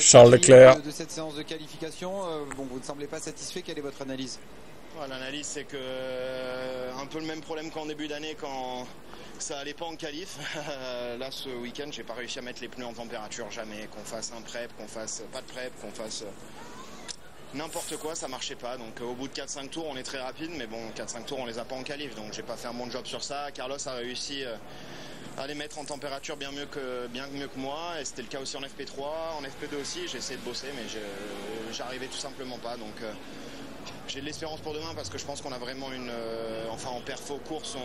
cette Charles Leclerc. de cette séance de qualification, bon, vous ne semblez pas satisfait. Quelle est votre analyse? L'analyse, c'est que un peu le même problème qu'en début d'année quand ça allait pas en qualif. Là, ce week-end, j'ai pas réussi à mettre les pneus en température, jamais. Qu'on fasse un prep, qu'on fasse pas de prep, qu'on fasse n'importe quoi, ça marchait pas. Donc au bout de 4-5 tours, on est très rapide, mais bon, 4-5 tours, on les a pas en qualif. Donc j'ai pas fait un bon job sur ça. Carlos a réussi à les mettre en température bien mieux que moi, et c'était le cas aussi en FP3, en FP2 aussi. J'ai essayé de bosser, mais j'arrivais tout simplement pas. Donc j'ai de l'espérance pour demain parce que je pense qu'on a vraiment enfin en perfo course,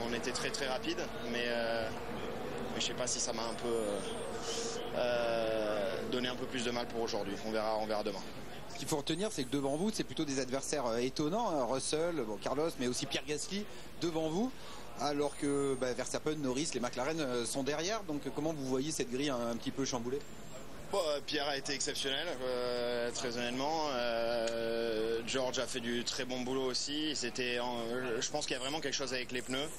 on était très très rapide, mais je sais pas si ça m'a un peu donné un peu plus de mal pour aujourd'hui. On verra demain. Ce qu'il faut retenir, c'est que devant vous, c'est plutôt des adversaires étonnants, hein. Russell, bon, Carlos, mais aussi Pierre Gasly devant vous, alors que Verstappen, Norris, les McLaren sont derrière. Donc comment vous voyez cette grille un petit peu chamboulée? Bon, Pierre a été exceptionnel, très honnêtement. George a fait du très bon boulot aussi. Je pense qu'il y a vraiment quelque chose avec les pneus.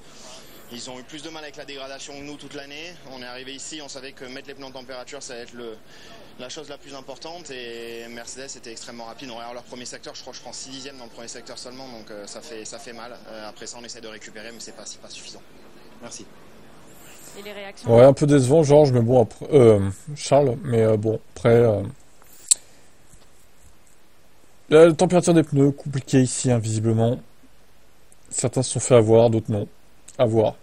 Ils ont eu plus de mal avec la dégradation que nous toute l'année. On est arrivé ici, on savait que mettre les pneus en température, ça va être la chose la plus importante. Et Mercedes était extrêmement rapide. On regarde leur premier secteur, je crois que je prends 6 dixièmes dans le premier secteur seulement, donc ça fait mal. Après ça, on essaie de récupérer, mais c'est pas suffisant. Merci. Et les réactions? Ouais, un peu décevant, Georges, mais bon, après, Charles, mais bon, après... la température des pneus, compliquée ici, hein, visiblement. Certains se sont fait avoir, d'autres non. À voir.